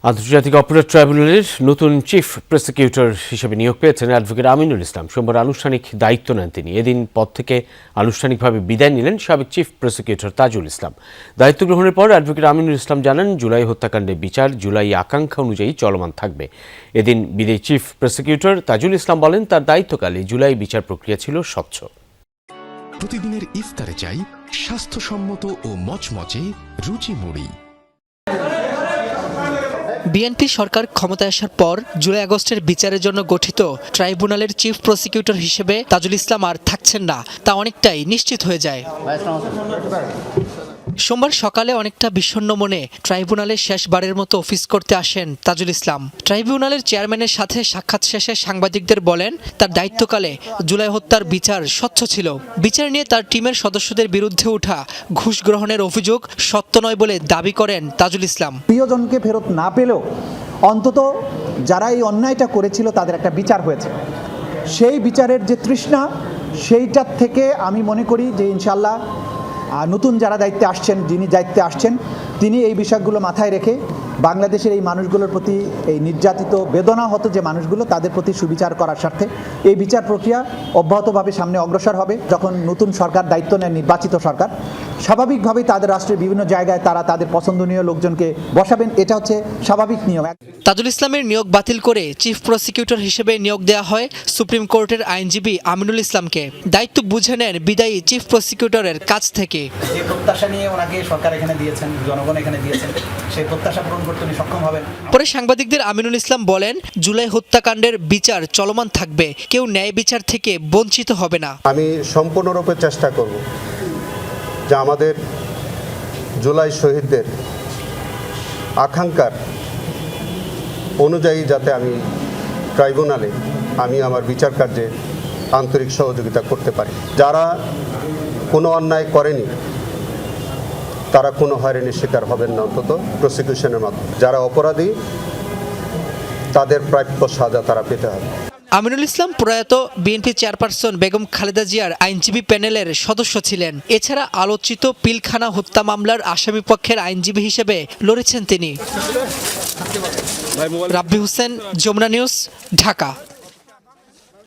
আন্তর্জাতিক অপরাধ ট্রাইব্যুনালের নতুন চিফ প্রসিকিউটর হিসেবে নিয়োগ পেয়েছেন অ্যাডভোকেট আমিনুল ইসলাম। সোমবার আনুষ্ঠানিক দায়িত্ব নেন তিনি। এদিন পদ থেকে আনুষ্ঠানিকভাবে বিদায় নিলেন সাবেক চিফ প্রসিকিউটর তাজুল ইসলাম। দায়িত্ব গ্রহণের পর অ্যাডভোকেট আমিনুল ইসলাম জানান, জুলাই হত্যাকাণ্ডের বিচার জুলাই আকাঙ্ক্ষা অনুযায়ী চলমান থাকবে। এদিন বিদায়ী চিফ প্রসিকিউটর তাজুল ইসলাম বলেন, তার দায়িত্বকালে জুলাই বিচার প্রক্রিয়া ছিল স্বচ্ছ। প্রতিদিনের ইফতারে চাই স্বাস্থ্যসম্মত ও মচমচে রুচি মুড়ি। বিএনপি সরকার ক্ষমতায় আসার পর জুলাই আগস্টের বিচারের জন্য গঠিত ট্রাইব্যুনালের চিফ প্রসিকিউটর হিসেবে তাজুল ইসলাম আর থাকছেন না, তা অনেকটাই নিশ্চিত হয়ে যায়। সোমবার সকালে অনেকটা বিষণ্ণ মনে ট্রাইব্যুনালে শেষবারের মতো অফিস করতে আসেন তাজুল ইসলাম। ট্রাইব্যুনালের চেয়ারম্যানের সাথে সাক্ষাৎ শেষে সাংবাদিকদের বলেন, তার দায়িত্বকালে জুলাই হত্যার বিচার স্বচ্ছ ছিল। বিচার নিয়ে তার টিমের সদস্যদের বিরুদ্ধে ওঠা ঘুষ গ্রহণের অভিযোগ সত্য নয় বলে দাবি করেন তাজুল ইসলাম। প্রিয়জনকে ফেরত না পেলেও অন্তত যারা এই অন্যায়টা করেছিল তাদের একটা বিচার হয়েছে। সেই বিচারের যে তৃষ্ণা, সেইটার থেকে আমি মনে করি যে ইনশাল্লাহ নতুন যারা দায়িত্বে আসছেন, যিনি দায়িত্বে আসছেন, তিনি এই বিষয়গুলো মাথায় রেখে বাংলাদেশের এই মানুষগুলোর প্রতি, এই নির্যাতিত বেদনাহত যে মানুষগুলো, তাদের প্রতি সুবিচার করার স্বার্থে এই বিচার প্রক্রিয়া অব্যাহতভাবে সামনে অগ্রসর হবে। যখন নতুন সরকার দায়িত্ব নেন, নির্বাচিত সরকার, স্বাভাবিকভাবেই তাদের রাষ্ট্রের বিভিন্ন জায়গায় তারা তাদের পছন্দনীয় লোকজনকে বসাবেন, এটা হচ্ছে স্বাভাবিক নিয়ম। তাজুল ইসলামের নিয়োগ বাতিল করে চিফ প্রসিকিউটর হিসেবে নিয়োগ দেওয়া হয় সুপ্রিম কোর্টের আইনজীবী আমিনুল ইসলামকে। দায়িত্ব বুঝে নেন বিদায়ী চিফ প্রসিকিউটরের কাছ থেকে। যে প্রত্যাশা নিয়ে ওনাকে সরকার এখানে দিয়েছেন, জনগণ এখানে দিয়েছেন, সেই প্রত্যাশা পূরণ করতে উনি সক্ষম হবেন। পরে সাংবাদিকদের আমিনুল ইসলাম বলেন, জুলাই হত্যাকাণ্ডের বিচার চলমান থাকবে, কেউ ন্যায় বিচার থেকে বঞ্চিত হবে না। আমি সম্পূর্ণরূপে চেষ্টা করব যে আমাদের জুলাই শহীদদের আকাঙ্ক্ষার অনুযায়ী যাতে আমি ট্রাইব্যুনালে আমার বিচার কার্যে আন্তরিক সহযোগিতা করতে পারি। যারা কোনো অন্যায় করেনি তারা কোনো হয়রানির শিকার হবেন না, অন্তত প্রসিকিউশনের মাধ্যমে। যারা অপরাধী তাদের প্রাপ্য সাজা তারা পেতে হবে। আমিনুল ইসলাম প্রয়াত বিএনপি চেয়ারপারসন বেগম খালেদা জিয়ার আইনজীবী প্যানেলের সদস্য ছিলেন। এছাড়া আলোচিত পিলখানা হত্যা মামলার আসামি পক্ষের আইনজীবী হিসেবে লড়েছেন তিনি। রাব্বি হোসেন, যমুনা নিউজ, ঢাকা।